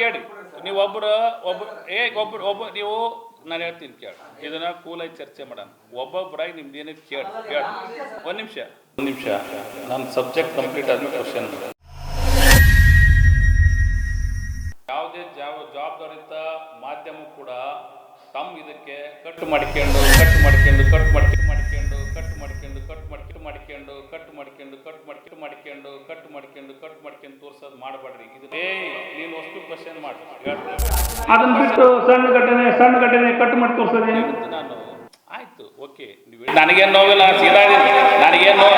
ಕೇಳಿ ನೀವು ಒಬ್ಬರು ನೀವು ನಾನು ಹೇಳ್ತೀನಿ ಕೇಳಿ ಇದನ್ನ ಕೂಲಾಗಿ ಚರ್ಚೆ ಮಾಡೋಣ ಒಬ್ಬೊಬ್ಬರಾಗಿ ನಿಮ್ದು ಏನಿದೆ ಕೇಳಿ ಒಂದು ನಿಮಿಷ ನನ್ನ ಸಬ್ಜೆಕ್ಟ್ ಕಂಪ್ಲೀಟ್ ಆದ್ಮೇಲೆ ಕ್ವಶನ್ ಯಾವುದೇ ಜವಾಬ್ದಾರಿತ ಮಾಧ್ಯಮ ಕೂಡ ತಮ್ಮ ಇದಕ್ಕೆ ಕಟ್ ಮಾಡಿಕೊಂಡು ತೋರ್ಸೋದು ಮಾಡಬೇಡ್ರಿ. ಇದು ನೀನು ಅಷ್ಟು ಕ್ವಶನ್ ಮಾಡಿ ಅದನ್ನ ಬಿಟ್ಟು ಸಣ್ಣ ಘಟನೆ ಕಟ್ ಮಾಡಿ ತೋರ್ಸೋದು ನಾನು ಆಯ್ತು ಓಕೆ. ನನಗೇನು ನೋವಿಲ್ಲ, ಸೀದಾ ನನಗೇನು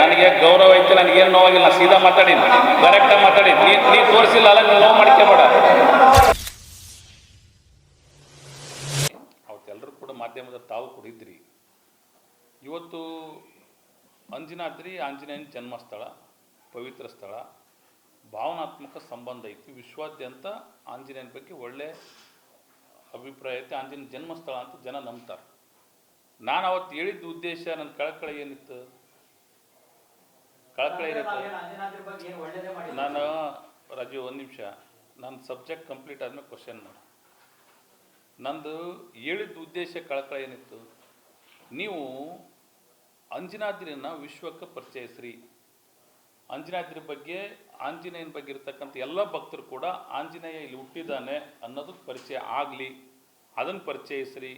ನನಗೆ ಗೌರವ ಐತೆ, ನನಗೇನು ನೋವಾಗಿಲ್ಲ, ಸೀದಾ ಮಾತಾಡೀನಿ, ಕರೆಕ್ಟಾಗಿ ಮಾತಾಡಿ. ನೀ ತೋರಿಸಿಲ್ಲ ಅಲ್ಲ, ನೀವು ನೋವು ಮಾಡ್ಕೋಬೇಡ. ಅವತ್ತೆಲ್ಲರೂ ಕೂಡ ಮಾಧ್ಯಮದ ತಾವು ಕೂಡ ಇದ್ರಿ. ಇವತ್ತು ಅಂಜನಾದ್ರಿ ಆಂಜನೇಯನ ಜನ್ಮಸ್ಥಳ, ಪವಿತ್ರ ಸ್ಥಳ, ಭಾವನಾತ್ಮಕ ಸಂಬಂಧ ಐತಿ. ವಿಶ್ವಾದ್ಯಂತ ಆಂಜನೇಯನ ಬಗ್ಗೆ ಒಳ್ಳೆ ಅಭಿಪ್ರಾಯ ಐತೆ. ಆಂಜನೇಯನ ಜನ್ಮಸ್ಥಳ ಅಂತ ಜನ ನಂಬ್ತಾರೆ. ನಾನು ಅವತ್ತು ಹೇಳಿದ್ದ ಉದ್ದೇಶ, ನನ್ನ ಕಳಕಳಿ ಏನಿತ್ತು, ನಾನು ರಾಜು ಒಂದು ನಿಮಿಷ, ನನ್ನ ಸಬ್ಜೆಕ್ಟ್ ಕಂಪ್ಲೀಟ್ ಆದ್ಮೇಲೆ ಕ್ವಶನ್ ಮಾಡಿ. ನಂದು ಹೇಳಿದ್ದ ಉದ್ದೇಶ ಕಳಕಳಿ ಏನಿತ್ತು, ನೀವು ಅಂಜನಾದ್ರಿನ ವಿಶ್ವಕ್ಕೆ ಪರಿಚಯಿಸ್ರಿ. ಅಂಜನಾದ್ರಿ ಬಗ್ಗೆ, ಆಂಜನೇಯನ ಬಗ್ಗೆ ಇರ್ತಕ್ಕಂಥ ಎಲ್ಲ ಭಕ್ತರು ಕೂಡ ಆಂಜನೇಯ ಇಲ್ಲಿ ಹುಟ್ಟಿದ್ದಾನೆ ಅನ್ನೋದಕ್ಕೆ ಪರಿಚಯ ಆಗಲಿ, ಅದನ್ನು ಪರಿಚಯಿಸ್ರಿ.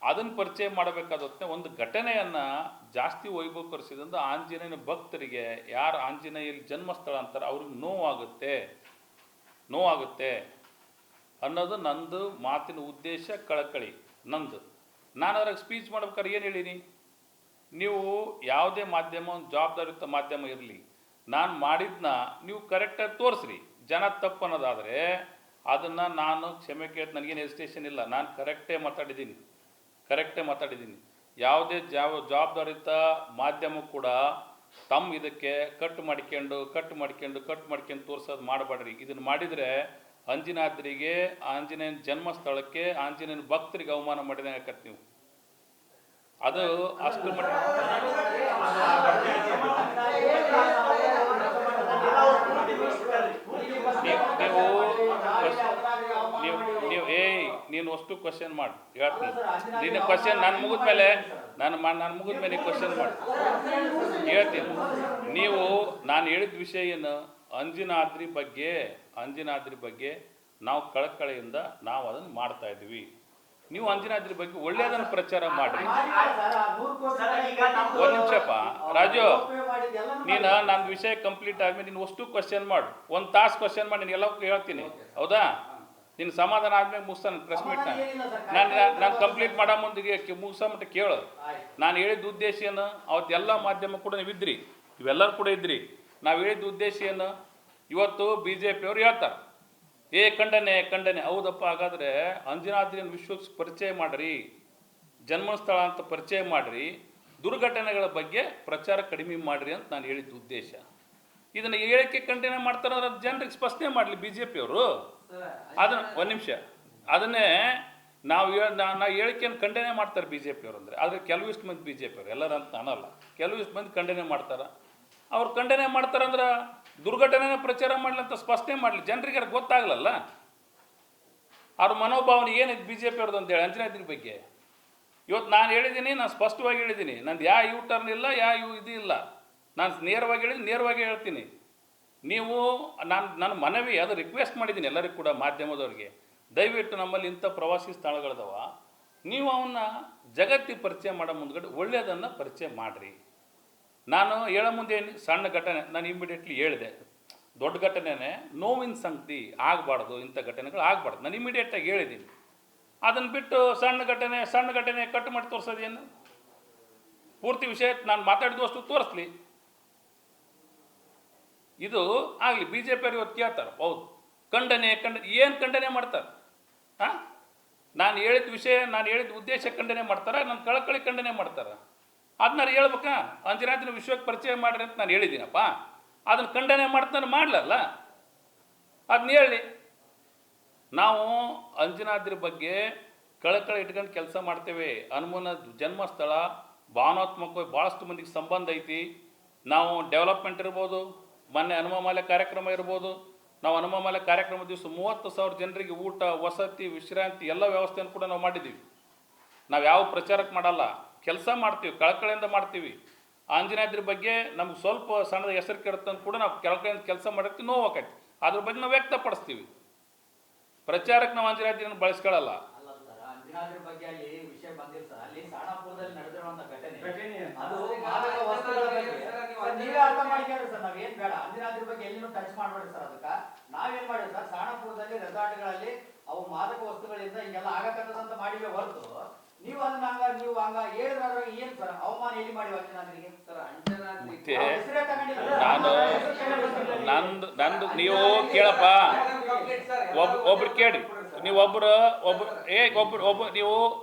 ಅದನ್ನು ಪರಿಚಯ ಮಾಡಬೇಕಾದತ್ತೆ ಒಂದು ಘಟನೆಯನ್ನು ಜಾಸ್ತಿ ವೈಭವೀಕರಿಸಿದಂಥ ಆಂಜನೇಯನ ಭಕ್ತರಿಗೆ, ಯಾರು ಆಂಜನೇಯಲ್ಲಿ ಜನ್ಮಸ್ಥಳ ಅಂತಾರೆ ಅವ್ರಿಗೆ ನೋವಾಗುತ್ತೆ ಅನ್ನೋದು ನಂದು ಮಾತಿನ ಉದ್ದೇಶ, ಕಳಕಳಿ ನಂದು. ನಾನು ಅದ್ರಾಗ ಸ್ಪೀಚ್ ಮಾಡ್ಬೇಕಾದ್ರೆ ಏನು ಹೇಳೀನಿ, ನೀವು ಯಾವುದೇ ಮಾಧ್ಯಮ, ಒಂದು ಜವಾಬ್ದಾರಿಯುತ ಮಾಧ್ಯಮ ಇರಲಿ, ನಾನು ಮಾಡಿದ್ನ ನೀವು ಕರೆಕ್ಟಾಗಿ ತೋರಿಸ್ರಿ. ಜನ ತಪ್ಪು ಅನ್ನೋದಾದರೆ ಅದನ್ನು ನಾನು ಕ್ಷಮೆ ಕೇಳಿ, ನನಗೇನು ಹೆಸಿಟೇಷನ್ ಇಲ್ಲ, ನಾನು ಕರೆಕ್ಟೇ ಮಾತಾಡಿದ್ದೀನಿ. ಯಾವುದೇ ಜವಾಬ್ದಾರಿಯುತ ಮಾಧ್ಯಮ ಕೂಡ ತಮ್ಮ ಇದಕ್ಕೆ ಕಟ್ ಮಾಡ್ಕೊಂಡು ತೋರಿಸೋದು ಮಾಡಬೇಡ್ರಿ. ಇದನ್ನು ಮಾಡಿದರೆ ಅಂಜನಾದ್ರಿಗೆ, ಆಂಜನೇಯನ ಜನ್ಮಸ್ಥಳಕ್ಕೆ, ಆಂಜನೇಯನ ಭಕ್ತರಿಗೆ ಅವಮಾನ ಮಾಡಿದಂಗೆ ಆಕತ್ತೆ. ನೀವು ಅದು ಅಷ್ಟು ನೀನು ಅಷ್ಟು ಕ್ವಶನ್ ಮಾಡಿ ಹೇಳ್ತೀನಿ. ನಿನ್ನ ಕ್ವಶನ್ ನಾನು ಮುಗಿದ್ಮೇಲೆ ಕ್ವಶನ್ ಮಾಡಿ ಹೇಳ್ತೀನಿ. ನೀವು ನಾನು ಹೇಳಿದ ವಿಷಯ ಏನು, ಅಂಜನಾದ್ರಿ ಬಗ್ಗೆ ನಾವು ಕಳಕಳಿಯಿಂದ ನಾವು ಅದನ್ನು ಮಾಡ್ತಾ ಇದ್ವಿ. ನೀವು ಅಂಜನಾದ್ರಿ ಬಗ್ಗೆ ಒಳ್ಳೆಯದನ್ನು ಪ್ರಚಾರ ಮಾಡಿರಿ. ಒಂದು ನಿಮಿಷಪ್ಪ ರಾಜು, ನೀನು ನನ್ನ ವಿಷಯ ಕಂಪ್ಲೀಟ್ ಆದ್ಮೇಲೆ ನೀನು ಅಷ್ಟು ಕ್ವಶನ್ ಮಾಡು. ಒಂದು ತಾಸು ಕ್ವಶನ್ ಮಾಡಿ ನೀನು ಎಲ್ಲಕ್ಕೂ ಹೇಳ್ತೀನಿ, ಹೌದಾ? ನಿನ್ನ ಸಮಾಧಾನ ಆದ್ಮೇಲೆ ಮುಗಿಸ್ತಾನೆ ಪ್ರೆಸ್ ಮೀಟ್ನ. ನಾನು ಕಂಪ್ಲೀಟ್ ಮಾಡೋ ಮುಂದಿಗೆ ಮುಗಿಸೋ ಮಟ್ಟ ಕೇಳು. ನಾನು ಹೇಳಿದ ಉದ್ದೇಶ ಏನು, ಅವತ್ತೆಲ್ಲ ಮಾಧ್ಯಮ ಕೂಡ ನೀವು ಇದ್ರಿ, ಇವೆಲ್ಲರೂ ಕೂಡ ಇದ್ರಿ. ನಾವು ಹೇಳಿದ ಉದ್ದೇಶ ಏನು, ಇವತ್ತು BJP ಅವ್ರು ಹೇಳ್ತಾರೆ ಖಂಡನೆ. ಹೌದಪ್ಪ, ಹಾಗಾದರೆ ಅಂಜನಾದ್ರಿಯನ್ನು ವಿಶ್ವಕ್ಕೆ ಪರಿಚಯ ಮಾಡಿರಿ, ಜನ್ಮಸ್ಥಳ ಅಂತ ಪರಿಚಯ ಮಾಡಿರಿ, ದುರ್ಘಟನೆಗಳ ಬಗ್ಗೆ ಪ್ರಚಾರ ಕಡಿಮೆ ಮಾಡಿರಿ ಅಂತ ನಾನು ಹೇಳಿದ ಉದ್ದೇಶ. ಇದನ್ನು ಹೇಳಿಕೆ ಖಂಡನೆ ಮಾಡ್ತಾರೆ ಅಂದ್ರೆ ಜನರಿಗೆ ಸ್ಪಷ್ಟನೆ ಮಾಡಲಿ BJP ಅವರು. ಅದನ್ನು ಒಂದು ನಿಮಿಷ, ಅದನ್ನೇ ನಾವು ಹೇಳಿಕೆಯನ್ನು ಖಂಡನೆ ಮಾಡ್ತಾರೆ BJP ಅವರು. ಅಂದರೆ ಆದರೆ ಕೆಲವಿಷ್ಟು ಮಂದಿ BJP ಅವರು, ಎಲ್ಲರೂ ಅಂತ ಅನ್ನಲ್ಲ, ಕೆಲವಿಷ್ಟು ಮಂದಿ ಖಂಡನೆ ಮಾಡ್ತಾರೆ. ಅವ್ರು ಖಂಡನೆ ಮಾಡ್ತಾರಂದ್ರೆ ದುರ್ಘಟನೆನ ಪ್ರಚಾರ ಮಾಡಲಿ ಅಂತ ಸ್ಪಷ್ಟನೆ ಮಾಡಲಿ, ಜನರಿಗೆ ಅದು ಗೊತ್ತಾಗಲಲ್ಲ. ಅವ್ರ ಮನೋಭಾವನೆ ಏನಿದೆ BJP ಅವ್ರದ್ದು ಅಂತೇಳಿ ಅಂಜನಾದ್ರಿ ಬಗ್ಗೆ. ಇವತ್ತು ನಾನು ಹೇಳಿದ್ದೀನಿ, ನಾನು ಸ್ಪಷ್ಟವಾಗಿ ಹೇಳಿದ್ದೀನಿ, ನಂದು ಯಾವ ಯೂ ಟರ್ನ್ ಇಲ್ಲ, ಇದು ಇಲ್ಲ. ನಾನು ನೇರವಾಗಿ ಹೇಳ್ತೀನಿ. ನೀವು ನನ್ನ ಮನವಿ, ಅದು ರಿಕ್ವೆಸ್ಟ್ ಮಾಡಿದ್ದೀನಿ ಎಲ್ಲರಿಗೂ ಕೂಡ, ಮಾಧ್ಯಮದವ್ರಿಗೆ, ದಯವಿಟ್ಟು ನಮ್ಮಲ್ಲಿ ಇಂಥ ಪ್ರವಾಸಿ ಸ್ಥಳಗಳದವ, ನೀವು ಅವನ್ನ ಜಗತ್ತಿಗೆ ಪರಿಚಯ ಮಾಡೋ ಮುಂದ್ಗಡೆ ಒಳ್ಳೆಯದನ್ನು ಪರಿಚಯ ಮಾಡಿರಿ. ನಾನು ಹೇಳೋ ಮುಂದೆ ಸಣ್ಣ ಘಟನೆ ನಾನು ಇಮಿಡಿಯೇಟ್ಲಿ ಹೇಳಿದೆ, ದೊಡ್ಡ ಘಟನೆನೇ ನೋವಿನ ಸಂಗತಿ ಆಗಬಾರ್ದು, ಇಂಥ ಘಟನೆಗಳು ಆಗಬಾರ್ದು, ನಾನು ಇಮಿಡಿಯೇಟಾಗಿ ಹೇಳಿದ್ದೀನಿ. ಅದನ್ನು ಬಿಟ್ಟು ಸಣ್ಣ ಘಟನೆ ಕಟ್ ಮಾಡಿ ತೋರಿಸೋದೇನು? ಪೂರ್ತಿ ವಿಷಯ ನಾನು ಮಾತಾಡಿದಷ್ಟು ತೋರಿಸ್ಲಿ, ಇದು ಆಗಲಿ. BJP ಅವ್ರು ಇವತ್ತು ಕೇಳ್ತಾರೆ, ಹೌದು ಖಂಡನೆ ಏನು ಖಂಡನೆ ಮಾಡ್ತಾರೆ? ನಾನು ಹೇಳಿದ ವಿಷಯ, ನಾನು ಹೇಳಿದ ಉದ್ದೇಶ ಖಂಡನೆ ಮಾಡ್ತಾರೆ, ನನ್ನ ಕಳಕಳಿ ಖಂಡನೆ ಮಾಡ್ತಾರೆ. ಅದನ್ನ ಹೇಳ್ಬೇಕಾ? ಅಂಜನಾದ್ರಿನ ವಿಶ್ವಕ್ಕೆ ಪರಿಚಯ ಮಾಡಿರಿ ಅಂತ ನಾನು ಹೇಳಿದ್ದೀನಪ್ಪ, ಅದನ್ನು ಖಂಡನೆ ಮಾಡ್ತಾನೆ ಮಾಡಲಲ್ಲ, ಅದನ್ನ ಹೇಳಿ. ನಾವು ಅಂಜನಾದ್ರಿ ಬಗ್ಗೆ ಕಳಕಳಿ ಇಟ್ಕೊಂಡು ಕೆಲಸ ಮಾಡ್ತೇವೆ. ಹನುಮನ ಜನ್ಮಸ್ಥಳ ಭಾವನಾತ್ಮಕವಾಗಿ ಭಾಳಷ್ಟು ಮಂದಿಗೆ ಸಂಬಂಧ ಐತಿ. ನಾವು ಡೆವಲಪ್ಮೆಂಟ್ ಇರ್ಬೋದು, ಮೊನ್ನೆ ಹನುಮಮಾಲೆ ಕಾರ್ಯಕ್ರಮ ಇರ್ಬೋದು. ನಾವು ಹನುಮಮಾಲೆ ಕಾರ್ಯಕ್ರಮ ದಿವಸ 30,000 ಜನರಿಗೆ ಊಟ, ವಸತಿ, ವಿಶ್ರಾಂತಿ ಎಲ್ಲ ವ್ಯವಸ್ಥೆಯನ್ನು ಕೂಡ ನಾವು ಮಾಡಿದ್ದೀವಿ. ನಾವು ಯಾವ ಪ್ರಚಾರಕ್ಕೆ ಮಾಡಲ್ಲ, ಕೆಲಸ ಮಾಡ್ತೀವಿ, ಕಳಕಳಿಯಿಂದ ಮಾಡ್ತೀವಿ. ಆಂಜನೇಯದ್ರ ಬಗ್ಗೆ ನಮ್ಗೆ ಸ್ವಲ್ಪ ಸಣ್ಣದ ಹೆಸರು ಕೆಡುತ್ತಂತ ಕೂಡ ನಾವು ಕಳಕಳಿಯಿಂದ ಕೆಲಸ ಮಾಡಿರ್ತೀವಿ, ನೋವಾಕೈತಿ. ಅದ್ರ ಬಗ್ಗೆ ನಾವು ವ್ಯಕ್ತಪಡಿಸ್ತೀವಿ. ಪ್ರಚಾರಕ್ಕೆ ನಾವು ಆಂಜನೇಯದ್ರನ್ನು ಬಳಸ್ಕೊಳ್ಳಲ್ಲ. ಅಂಜನಾದ್ರಿ ಬಗ್ಗೆ ಅಲ್ಲಿ ವಿಷಯ ಬಂದಿಲ್ಲ ಸರ್. ಅಲ್ಲಿ ಸಾಣಾಪುರದಲ್ಲಿ ನಡೆದಿರುವಂತ ಘಟನೆ ಅದು ಮಾದಕ ವಸ್ತುಗಳ ಬಗ್ಗೆ ನೀವೇ ಅರ್ಥ ಮಾಡ್ಕೊಂಡ್ರಿ ಸರ್. ನಾವೇನ್ ಬೇಡ ಅಂಜನಾದ್ರಿ ಬಗ್ಗೆ ಎಲ್ಲಿನೂ ಟಚ್ ಮಾಡ್ಬೇಡಿ ಸರ್. ಅದಕ್ಕ ನಾವೇನ್ ಮಾಡಿದ್ವಿ ಸರ್, ಸಾಣಾಪುರದಲ್ಲಿ ರೆಸಾರ್ಟ್ಗಳಲ್ಲಿ ಅವು ಮಾದಕ ವಸ್ತುಗಳಿಂದ ಹಿಂಗೆಲ್ಲ ಆಗಕತ್ತದಂತ ಮಾಡಿವೆ ಹೊರತು ನೀವು ಅದನ್ನ ನೀವು ಹಂಗ ಹೇಳಿದ್ರೆ ಏನ್ ಸರ್ ಅವಮಾನ ಎಲ್ಲಿ ಮಾಡಿ ಅಂಜನಾದ್ರಿಗೆ ಸರ್? ಅಂಜನಾದ್ರಿ ನಂದು ನೀವು ಕೇಳಪ್ಪ, ಒಬ್ರು ಕೇಳಿ, ನೀವು ಒಬ್ರು ನೀವು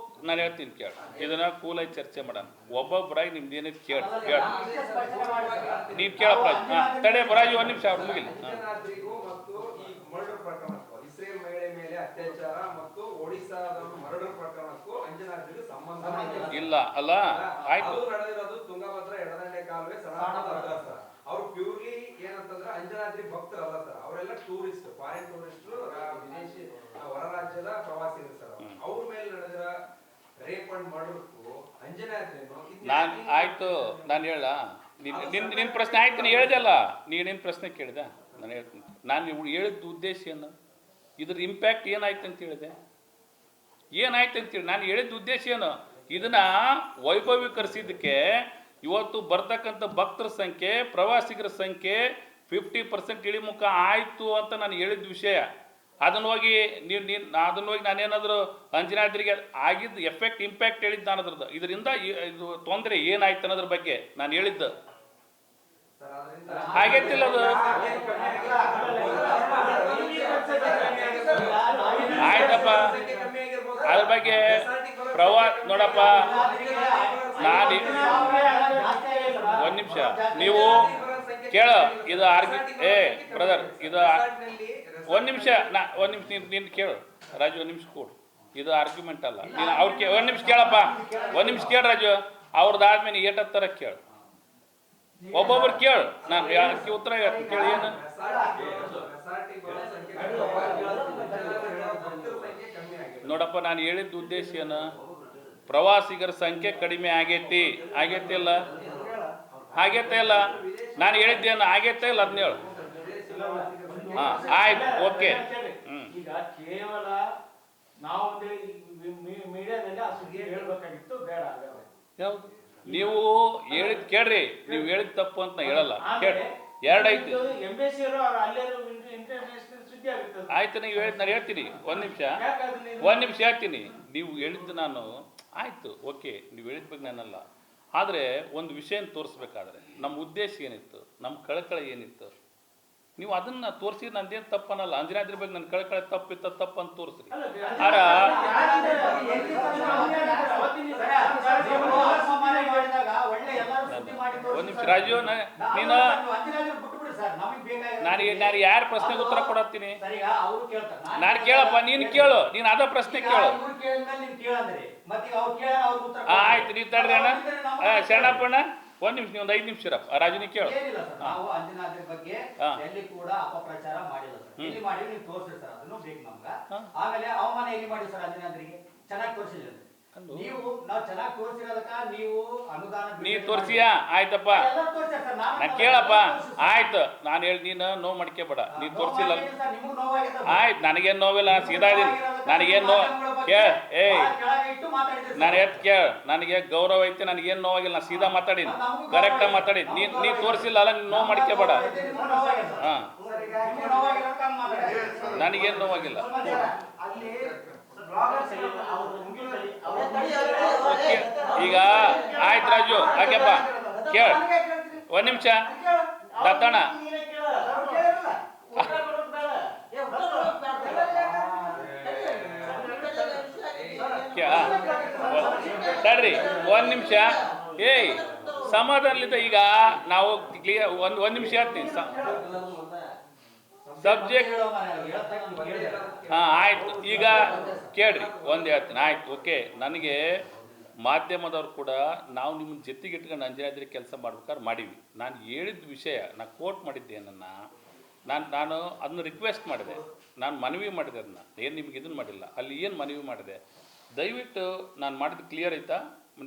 ನಾನು ಹೇಳ್ತೀನಿ ಕೇಳಿ, ಇದನ್ನ ಕೂಲಾಗಿ ಚರ್ಚೆ ಮಾಡೋಣ. ಒಬ್ಬೊಬ್ಬರಾಗಿ ನಿಮ್ದು ಏನಿದೆ ಕೇಳಿ ನೀವು ಕೇಳಪ್ಪ. ತಡೆ ಬರಾಜು ಒಂದು ನಿಮಿಷ ಅವ್ರು ಮುಗಿಲಿ. ಇಸ್ರೇಲ್ ಮಹಿಳೆ ಮೇಲೆ ಅತ್ಯಾಚಾರ ಮತ್ತು ಒಡಿಶಾದ ಮರ್ಡರ್ ಪ್ರಕರಣಕ್ಕೂ ಅಂಜನಾದ್ರಿಗೂ ಸಂಬಂಧ ಇಲ್ಲ ಅಲ್ಲ. ಆಯ್ತು, ನಡೆದಿರೋದು ತುಂಗಭದ್ರಾ ಎಡದಂಡೆ ಕಾಲುವೆ ಸರ್. ಅವ್ರು ಪ್ಯೂರ್ಲಿ ಏನಂತಂದ್ರೆ ಅಂಜನಾದ್ರಿ ಭಕ್ತರಲ್ಲ ಸರ್, ಅವರೆಲ್ಲ ಟೂರಿಸ್ಟ್, ಫಾರಿನ್ ಟೂರಿಸ್ಟ್, ವಿದೇಶಿ ಹೊರ ರಾಜ್ಯದ ಪ್ರವಾಸಿಗರು ಸರ್. ಅವ್ರ ಮೇಲೆ ನಡೆದಿರೋ ರೇಪ್ ಅಂಡ್ ಮರ್ಡರ್ಗೂ ಅಂಜನಾದ್ರಿನೂ ಆಯ್ತು. ನಾನು ಹೇಳ ನಿನ್ನ ಪ್ರಶ್ನೆ ಆಯ್ತು, ನೀನು ಹೇಳ್ದಲ್ಲ, ನಿನ್ನ ಪ್ರಶ್ನೆ ಕೇಳಿದೆ. ನಾನು ಹೇಳ್ತೀನಿ, ನಾನು ಹೇಳಿದ ಉದ್ದೇಶ ಏನು, ಇದ್ರ ಇಂಪ್ಯಾಕ್ಟ್ ಏನಾಯ್ತು ಅಂತ ಹೇಳಿದೆ, ಏನಾಯ್ತು ಅಂತೇಳಿ ನಾನು ಹೇಳಿದ ಉದ್ದೇಶ ಏನು, ಇದನ್ನ ವೈಭವೀಕರಿಸಿದ್ದಕ್ಕೆ ಇವತ್ತು ಬರ್ತಕ್ಕಂಥ ಭಕ್ತರ ಸಂಖ್ಯೆ, ಪ್ರವಾಸಿಗರ ಸಂಖ್ಯೆ 50% ಇಳಿಮುಖ ಆಯಿತು ಅಂತ ನಾನು ಹೇಳಿದ ವಿಷಯ. ಅದನ್ನ ಹೋಗಿ ನಾನೇನಾದರೂ ಅಂಜನಾದ್ರಿಗೆ ಆಗಿದ್ದು ಎಫೆಕ್ಟ್ ಇಂಪ್ಯಾಕ್ಟ್ ಹೇಳಿದ್ದು ನಾನು ಅದ್ರದ್ದು, ಇದರಿಂದ ಇದು ತೊಂದರೆ ಏನಾಯ್ತು ಅನ್ನೋದ್ರ ಬಗ್ಗೆ ನಾನು ಹೇಳಿದ್ದು. ಆಗೈತಿಲ್ಲ ಅದು. ಆಯ್ತಪ್ಪ, ಅದ್ರ ಬಗ್ಗೆ ನೋಡಪ್ಪ, ನಾನು ಒಂದು ನಿಮಿಷ ನೀವು ಕೇಳ, ಇದು ಬ್ರದರ್, ಇದು ಒಂದು ನಿಮಿಷ ನೀನು ಕೇಳು ರಾಜು, ಒಂದು ನಿಮಿಷ ಕೊಡು. ಇದು ಆರ್ಗ್ಯುಮೆಂಟ್ ಅಲ್ಲ. ನೀನು ಅವ್ರಿಗೆ ಒಂದು ನಿಮಿಷ ಕೇಳಪ್ಪ, ಒಂದು ನಿಮಿಷ ಕೇಳು ರಾಜು. ಅವ್ರದ್ದಾದ್ಮೇಲೆ ಏಟತ್ತರ ಕೇಳು, ಒಬ್ಬೊಬ್ರು ಕೇಳು, ನಾನು ಅದಕ್ಕೆ ಉತ್ತರ ಹೇಳ್ತೀನಿ. ಕೇಳಿ ಏನು ನೋಡಪ್ಪ, ನಾನು ಹೇಳಿದ ಉದ್ದೇಶ ಏನು, ಪ್ರವಾಸಿಗರ ಸಂಖ್ಯೆ ಕಡಿಮೆ ಆಗೈತಿ ಇಲ್ಲ, ಆಗೈತೆ ಇಲ್ಲ. ನಾನು ಹೇಳಿದ್ದೇನು ಆಗೈತೆ ಇಲ್ಲ ಅದನ್ನ ಹೇಳು. ಹಾಂ ಆಯ್ತು, ಓಕೆ. ಈಗ ಕೇವಲ ನಾವು ಮೀಡಿಯಾದಲ್ಲಿ ಆ ಸುದ್ದಿ ಹೇಳ್ಬೇಕಾಗಿತ್ತು, ಬೇಡ. ಯಾವುದು ನೀವು ಹೇಳಿದ್ ಕೇಳ್ರಿ, ನೀವು ಹೇಳಿದ ತಪ್ಪು ಅಂತ ಹೇಳಲ್ಲ, ಕೇಳಿ. ಎರಡೈತಿ ಆಯ್ತು, ನೀವು ಹೇಳಿದ್ ನಾನು ಹೇಳ್ತೀನಿ. ಒಂದು ನಿಮಿಷ ಹೇಳ್ತೀನಿ. ನೀವು ಹೇಳಿದ್ದು ನಾನು ಆಯ್ತು, ಓಕೆ, ನೀವು ಹೇಳಿದ ಬಗ್ಗೆ ನಾನಲ್ಲ. ಆದರೆ ಒಂದು ವಿಷಯನ ತೋರಿಸ್ಬೇಕಾದ್ರೆ ನಮ್ಮ ಉದ್ದೇಶ ಏನಿತ್ತು, ನಮ್ಮ ಕಳಕಳಿ ಏನಿತ್ತು, ನೀವು ಅದನ್ನ ತೋರಿಸಿ ನಂದೇನು ತಪ್ಪನಲ್ಲ. ಅಂಜನಾದ್ರಿ ಬಗ್ಗೆ ನನ್ನ ಕಳಕಳಿ ತಪ್ಪಿತ್ತ ತಪ್ಪಂತ ತೋರಿಸ್ರಿ. ಒಂದು ನಿಮಿಷ ರಾಜು, ನೀನು ನಾನು ಯಾರ ಪ್ರಶ್ನೆಗೆ ಉತ್ತರ ಕೊಡತ್ತೀನಿ? ನಾನು ಕೇಳಪ್ಪ, ನೀನು ಕೇಳು, ನೀನು ಅದ ಪ್ರಶ್ನೆ ಕೇಳು. ಆಯ್ತು, ನೀವು ತಡ್ರಿ ಅಣ್ಣ, ಶರಣಪ್ಪಣ್ಣ, ಒಂದು ನಿಮಿಷ, ನೀವು ಒಂದು 5 ನಿಮಿಷ ಇರಪ್ಪ. ರಾಜು, ನೀವು ಕೇಳು. ನಾವು ಅಂಜನಾದ್ರಿ ಬಗ್ಗೆ ಎಲ್ಲಿ ಕೂಡ ಅಪಪ್ರಚಾರ ಮಾಡಿಲ್ಲ ಸರ್. ಎಲ್ಲಿ ಮಾಡಿ ನೀವು ತೋರಿಸ್ರಿ ಸರ್, ಅದನ್ನು ಬೇಕು ನಮ್ಗೆ. ಆಮೇಲೆ ಅವಮಾನ ಎಲ್ಲಿ ಮಾಡಿ ಸರ್ ಅಂಜನಾದ್ರಿಗೆ? ಚೆನ್ನಾಗಿ ತೋರಿಸಿಲ್ಲ ನೀವು. ನಾವು ಚೆನ್ನಾಗಿ ತೋರಿಸಿರೋದಕ್ಕ ನೀವು ಅನುದಾನ ನೀ ತೋರಿಸಿಯಾ? ಆಯ್ತಪ್ಪ, ನಾ ಕೇಳಪ್ಪ, ಆಯ್ತು, ನಾನು ಹೇಳಿ, ನೀನು ನೋವು ಮಾಡ್ಕೋಬೇಡ. ನೀನು ತೋರಿಸಿಲ್ಲ, ಆಯ್ತು, ನನಗೇನು ನೋವಿಲ್ಲ, ಸೀದಾ ಇದೀನಿ. ನನಗೇನು ನೋವು ಕೇಳ, ನಾನು ಕೇಳ, ನನಗೆ ಗೌರವ ಐತಿ, ನನಗೇನು ನೋವಾಗಿಲ್ಲ, ನಾ ಸೀದಾ ಮಾತಾಡೀನಿ, ಕರೆಕ್ಟಾಗಿ ಮಾತಾಡೀನಿ. ನೀ ತೋರಿಸಿಲ್ಲ ಅಲ್ಲ, ನೀನು ನೋವು ಮಾಡ್ಕೋಬೇಡ. ಹಾಂ, ನನಗೇನು ನೋವಾಗಿಲ್ಲ. ಈಗ ಆಯ್ತು ರಾಜು, ಹಾಗೆಪ್ಪ ಕೇಳ, ಒಂದು ನಿಮಿಷ ದತ್ತಣ್ಣ. ತಡ್ರಿ ಒಂದು ನಿಮಿಷ, ಸಮಾಧಾನಲಿದ್ದ. ಈಗ ನಾವು ಕ್ಲಿಯರ್ ಒಂದು ನಿಮಿಷ ಹೇಳ್ತೀನಿ. ಸಬ್ಜೆಕ್ಟ್ ಹಾಂ ಆಯ್ತು, ಈಗ ಕೇಳ್ರಿ, ಒಂದು ಹೇಳ್ತೀನಿ. ಆಯ್ತು, ಓಕೆ. ನನಗೆ ಮಾಧ್ಯಮದವ್ರು ಕೂಡ ನಾವು ನಿಮ್ಮ ಜೊತೆಗೆ ಇಟ್ಕೊಂಡು ಅಂಜನಾದ್ರಿ ಕೆಲಸ ಮಾಡ್ಬೇಕಾದ್ರೆ ಮಾಡೀವಿ. ನಾನು ಹೇಳಿದ ವಿಷಯ ನಾನು ಕೋಟ್ ಮಾಡಿದ್ದೇನನ್ನು ನಾನು ಅದನ್ನು ರಿಕ್ವೆಸ್ಟ್ ಮಾಡಿದೆ, ನಾನು ಮನವಿ ಮಾಡಿದೆ. ಅದನ್ನ ಏನು ನಿಮ್ಗೆ ಇದನ್ನು ಮಾಡಿಲ್ಲ, ಅಲ್ಲಿ ಏನು ಮನವಿ ಮಾಡಿದೆ, ದಯವಿಟ್ಟು ನಾನು ಮಾಡಿದ್ದು ಕ್ಲಿಯರ್ ಐತಾ?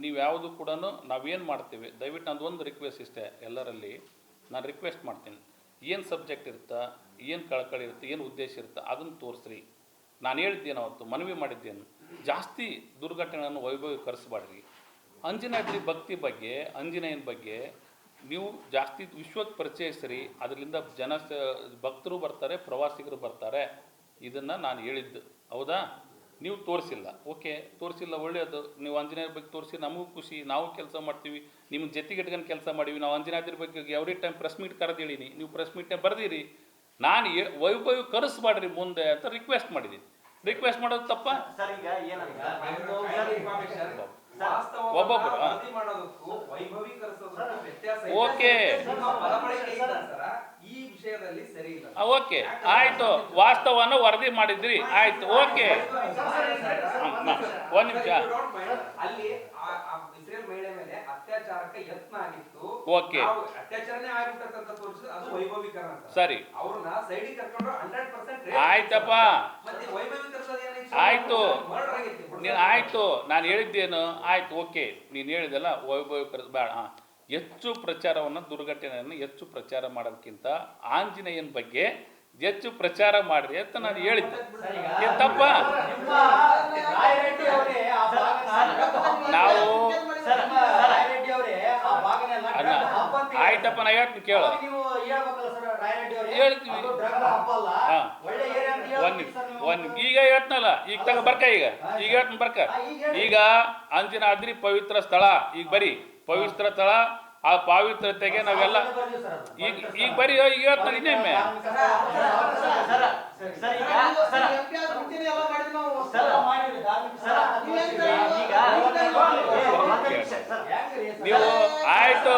ನೀವು ಯಾವುದು ಕೂಡ ನಾವೇನು ಮಾಡ್ತೀವಿ ದಯವಿಟ್ಟು ನಂದು ಒಂದು ರಿಕ್ವೆಸ್ಟ್ ಇಷ್ಟೇ, ಎಲ್ಲರಲ್ಲಿ ನಾನು ರಿಕ್ವೆಸ್ಟ್ ಮಾಡ್ತೀನಿ, ಏನು ಸಬ್ಜೆಕ್ಟ್ ಇರುತ್ತಾ, ಏನು ಕಳಕಳಿ ಇರುತ್ತೆ, ಏನು ಉದ್ದೇಶ ಇರುತ್ತೆ ಅದನ್ನು ತೋರಿಸ್ರಿ. ನಾನು ಹೇಳಿದ್ದೇನು ಅವತ್ತು ಮನವಿ ಮಾಡಿದ್ದೇನು, ಜಾಸ್ತಿ ದುರ್ಘಟನೆಯನ್ನು ವೈಭವೀಕರಿಸಬಾಡ್ರಿ. ಅಂಜನಾದ್ರಿ ಭಕ್ತಿ ಬಗ್ಗೆ, ಆಂಜನೇಯನ ಬಗ್ಗೆ ನೀವು ಜಾಸ್ತಿ ವಿಶ್ವಕ್ಕೆ ಪರಿಚಯಿಸ್ರಿ. ಅದರಿಂದ ಭಕ್ತರು ಬರ್ತಾರೆ, ಪ್ರವಾಸಿಗರು ಬರ್ತಾರೆ. ಇದನ್ನು ನಾನು ಹೇಳಿದ್ದು ಹೌದಾ? ನೀವು ತೋರಿಸಿಲ್ಲ, ಓಕೆ, ತೋರಿಸಿಲ್ಲ, ಒಳ್ಳೆಯದು. ನೀವು ಆಂಜನೇಯರ ಬಗ್ಗೆ ತೋರಿಸಿ ನಮಗೂ ಖುಷಿ, ನಾವು ಕೆಲಸ ಮಾಡ್ತೀವಿ, ನಿಮ್ಮ ಜೊತೆಗೆ ಇಟ್ಕೊಂಡು ಕೆಲಸ ಮಾಡೀವಿ. ನಾವು ಆಂಜನಾದ್ರಿ ಬಗ್ಗೆ ಎವ್ರಿ ಟೈಮ್ ಪ್ರೆಸ್ ಮೀಟ್ ಕರೆದಿಳೀನಿ, ನೀವು ಪ್ರೆಸ್ ಮೀಟ್ನೇ ಬರ್ದಿರಿ. ನಾನು ವೈಭವೀಕರಿಸಬಾಡ್ರಿ ಮುಂದೆ ಅಂತ ರಿಕ್ವೆಸ್ಟ್ ಮಾಡಿದ್ದೀನಿ. ರಿಕ್ವೆಸ್ಟ್ ಮಾಡೋದು ತಪ್ಪ? ಸರ್ ಈಗ ಏನಂತ ಒಬ್ಬೊಬ್ಬರು ಓಕೆ ಈ ವಿಷಯದಲ್ಲಿ ಸರಿ ಇಲ್ಲ. ಓಕೆ, ಆಯ್ತು, ವಾಸ್ತವವನ್ನು ವರದಿ ಮಾಡಿದ್ರಿ, ಆಯ್ತು, ಓಕೆ. ಒಂದು ನಿಮಿಷ, ಅಲ್ಲಿ ಇಸ್ರೇಲ್ ಮಹಿಳೆ ಮೇಲೆ ಅತ್ಯಾಚಾರಕ್ಕೆ ಯತ್ನ ಆಗಿತ್ತು. ಓಕೆ, ಅತ್ಯಾಚಾರನೇ ಆಗಿರ್ತಕ್ಕಂಥ ತೋರಿಸಿದ್ರೆ ಅದು ವೈಭವೀಕರಣ. ಸರಿ, ಅವ್ರನ್ನ ಸೈಡಿಗೆ ಕರ್ಕೊಂಡು 100% ಆಯ್ತಪ್ಪ, ಮತ್ತೆ ವೈಭವೀಕರಿಸೋದು ಆಯ್ತು, ನೀನು ಆಯ್ತು, ನಾನು ಹೇಳಿದ್ದೇನು ಆಯ್ತು, ಓಕೆ, ನೀನು ಹೇಳಿದೆಲ್ಲ ವೈಭವೀಕರಿಸ ಬೇಡ. ಹೆಚ್ಚು ಪ್ರಚಾರವನ್ನು, ದುರ್ಘಟನೆಯನ್ನು ಹೆಚ್ಚು ಪ್ರಚಾರ ಮಾಡೋದಕ್ಕಿಂತ ಆಂಜನೇಯನ ಬಗ್ಗೆ ಹೆಚ್ಚು ಪ್ರಚಾರ ಮಾಡ್ರಿ ಅಂತ ನಾನು ಹೇಳಿದ್ದೆ. ಏನು ತಪ್ಪ? ನಾವು ಆಯ್ತಪ್ಪ, ನಾ ಹೇಳ್ತೀನಿ ಕೇಳು, ಹೇಳ್ತೀವಿ. ಹಾಂ, ಒಂದು ಈಗ ಹೇಳ್ತನಲ್ಲ, ಈಗ ತಗ ಬರ್ಕ, ಈಗ ಹೇಳ್ತೀನಿ ಬರ್ಕ. ಈಗ ಅಂಜನಾದ್ರಿ ಪವಿತ್ರ ಸ್ಥಳ, ಈಗ ಬರೀ ಪವಿತ್ರ ಸ್ಥಳ, ಆ ಪಾವಿತ್ರತೆಗೆ ನಾವೆಲ್ಲ ಈಗ ಬರೀ ಈಗ ಹೇಳ್ತಾನೆ ಇನ್ನೊಮ್ಮೆ. ನೀವು ಆಯ್ತು,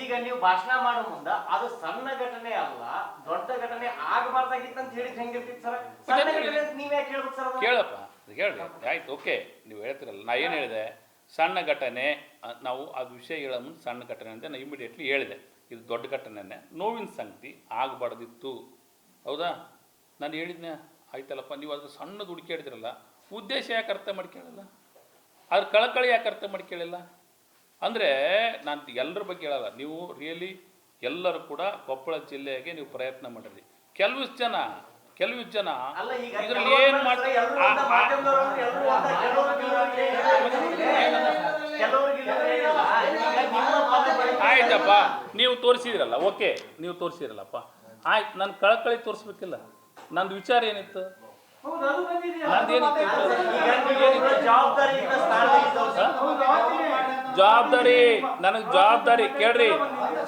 ಈಗ ನೀವು ಭಾಷಣ ಮಾಡೋ ಮುಂದ ಅದು ಸಣ್ಣ ಘಟನೆ ಅಲ್ಲ, ದೊಡ್ಡ ಘಟನೆ ಆಗಬಾರ್ದಾಗಿತ್ತು ಅಂತ ಹೇಳಿದ್ ಹೆಂಗಿರ್ತಿತ್ತು ಸರ್? ಸಣ್ಣ ಘಟನೆ ಅಂತ ನೀವ್ ಯಾಕೆ ಹೇಳ್ಬೇಕು ಸರ್? ಕೇಳಪ್ಪ, ಹೇಳ್ರಿ, ಆಯ್ತು, ಓಕೆ, ನೀವು ಹೇಳ್ತಿರಲ್ಲ. ನಾ ಏನು ಹೇಳಿದೆ, ಸಣ್ಣ ಘಟನೆ, ನಾವು ಅದು ವಿಷಯ ಹೇಳೋ ಮುಂದೆ ಸಣ್ಣ ಘಟನೆ ಅಂತ ನಾನು ಇಮಿಡಿಯೇಟ್ಲಿ ಹೇಳಿದೆ. ಇದು ದೊಡ್ಡ ಘಟನೆನೇ, ನೋವಿನ ಸಂಗತಿ, ಆಗಬಾರ್ದಿತ್ತು, ಹೌದಾ? ನಾನು ಹೇಳಿದ್ನೆ, ಆಯ್ತಲ್ಲಪ್ಪ. ನೀವು ಅದು ಸಣ್ಣದು ಹುಡುಕಿಡಿದ್ರಲ್ಲ, ಉದ್ದೇಶ ಯಾಕೆ ಅರ್ಥ ಮಾಡ್ಕೊಳ್ಳಲ್ಲ, ಅದ್ರ ಕಳಕಳಿ ಯಾಕೆ ಅರ್ಥ ಮಾಡ್ಕೊಳ್ಳಿಲ್ಲ? ಅಂದರೆ ನಾನು ಎಲ್ಲರ ಬಗ್ಗೆ ಹೇಳಲ್ಲ, ನೀವು ರಿಯಲಿ ಎಲ್ಲರೂ ಕೂಡ ಕೊಪ್ಪಳ ಜಿಲ್ಲೆಗೆ ನೀವು ಪ್ರಯತ್ನ ಮಾಡಿರಿ. ಕೆಲವು ಜನ ಇದರಲ್ಲಿ ಏನು ಮಾಡ್ತಾರೆ, ಆಯ್ತಪ್ಪ, ನೀವು ತೋರಿಸಿದ್ರಲ್ಲ, ಓಕೆ, ನೀವು ತೋರಿಸಿದ್ರಲ್ಲಪ್ಪ, ಆಯ್ತು, ನನ್ನ ಕಳಕಳಿ ತೋರಿಸ್ಬೇಕಿಲ್ಲ. ನಂದು ವಿಚಾರ ಏನಿತ್ತು, ಜವಾಬ್ದಾರಿ, ನನಗೆ ಜವಾಬ್ದಾರಿ ಕೇಳ್ರಿ,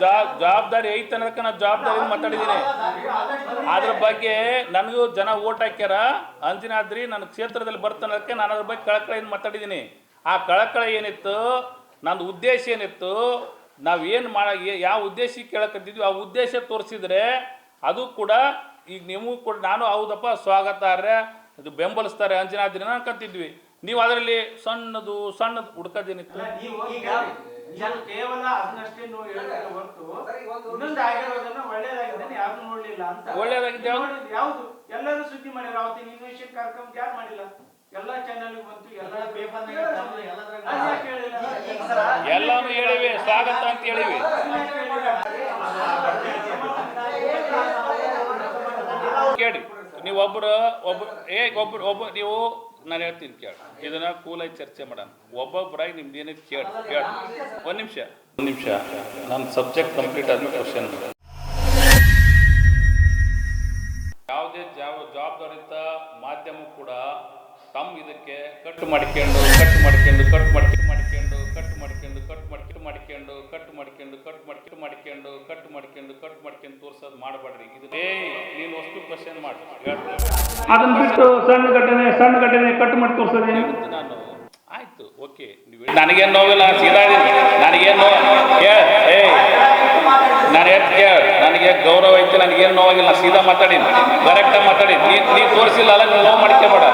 ಜವಾಬ್ದಾರಿ ಐತೆ ಅನ್ನೋದಕ್ಕೆ ನಾನು ಜವಾಬ್ದಾರಿ ಮಾತಾಡಿದ್ದೀನಿ. ಅದ್ರ ಬಗ್ಗೆ ನನಗೂ ಜನ ಓಟ್ ಹಾಕ್ಯಾರ, ಅಂಜನಾದ್ರಿ ನನ್ನ ಕ್ಷೇತ್ರದಲ್ಲಿ ಬರ್ತಾನೋದಕ್ಕೆ ನಾನು ಅದ್ರ ಬಗ್ಗೆ ಕಳಕಳಿಯಿಂದ ಮಾತಾಡಿದ್ದೀನಿ. ಆ ಕಳಕಳಿ ಏನಿತ್ತು, ನಂದು ಉದ್ದೇಶ ಏನಿತ್ತು, ನಾವೇನು ಯಾವ ಉದ್ದೇಶಕ್ಕೆ ಕೇಳಕತ್ತಿದ್ವಿ ಆ ಉದ್ದೇಶ ತೋರಿಸಿದ್ರೆ ಅದು ಕೂಡ ಈಗ ನೀವು ಕೂಡ ನಾನು ಹೌದಪ್ಪ ಸ್ವಾಗತಾರ್ಯ ಅದು ಬೆಂಬಲಿಸ್ತಾರೆ ಅಂಜನಾದ್ರಿನ ಅನ್ಕೊಂತಿದ್ವಿ. ನೀವು ಅದರಲ್ಲಿ ಸಣ್ಣದು ಹುಡ್ಕೋದೇನಿತ್ತು? ಕೇವಲ ಅದನ್ನಷ್ಟೇ ನೀವು ಹೇಳಿದ್ರೆ ಹೊರತು ಇನ್ನೊಂದು ಆಗಿರೋದನ್ನ ಒಳ್ಳೇದಾಗಿದ್ದೇನೆ ಯಾರು ನೋಡ್ಲಿಲ್ಲ ಅಂತ. ಒಳ್ಳೇದಾಗಿದೆ ಯಾವುದು? ಎಲ್ಲರೂ ಸುದ್ದಿ ಮಾಡ್ಯಾರ. ಅವತ್ತಿನ ಇನ್ವೆಷನ್ ಕಾರ್ಯಕ್ರಮ ಯಾರು ಮಾಡಿಲ್ಲ? ಎಲ್ಲಾ ಚಾನೆಲ್ ಬಂತು, ಎಲ್ಲ ಪೇಪರ್ ಎಲ್ಲಾನು ಹೇಳಿವಿ, ಸ್ವಾಗತ ಅಂತ ಹೇಳಿವಿ. ಕೇಳಿ, ನೀವು ಒಬ್ಬರು ನೀವು ನಾನು ಹೇಳ್ತೀನಿ ಕೇಳಿ, ಇದನ್ನ ಕೂಲಾಗಿ ಚರ್ಚೆ ಮಾಡೋಣ. ಒಬ್ಬೊಬ್ಬರಾಗಿ ನಿಮ್ದು ಏನಿದೆ ಕೇಳಿ. ಒಂದು ನಿಮಿಷ ನಾನು ಸಬ್ಜೆಕ್ಟ್ ಕಂಪ್ಲೀಟ್ ಆದ್ಮೇಲೆ ಕ್ವಶನ್. ಯಾವುದೇ ಜವಾಬ್ದಾರಿತ ಮಾಧ್ಯಮ ಕೂಡ ತಮ್ಮ ಇದಕ್ಕೆ ಕಟ್ಟು ಮಾಡಿಕೊಂಡು ತೋರ್ಸೋದು ಮಾಡಬೇಡ್ರಿ. ಇದು ನೀನು ವಸ್ತು ಕ್ವಶನ್ ಮಾಡಿ ಅದನ್ನ ಬಿಟ್ಟು ಸಣ್ಣ ಘಟನೆ ಕಟ್ಟು ಮಾಡಿ ತೋರ್ಸೋದೇ ನಾನು. ಆಯ್ತು, ಓಕೆ, ನನಗೇನು ನೋವಿಲ್ಲ, ಸೀದಾ ನನಗೇನು ನನಗೆ ಗೌರವ ಐತೆ, ನನಗೇನು ನೋವಾಗಿಲ್ಲ, ನಾನು ಸೀದಾ ಮಾತಾಡೀನಿ, ಕರೆಕ್ಟಾಗಿ ಮಾತಾಡೀನಿ. ನೀ ತೋರಿಸಿಲ್ಲ ಅಲ್ಲ, ನೀವು ನೋವು ಮಾಡ್ಕೋಬೇಡ.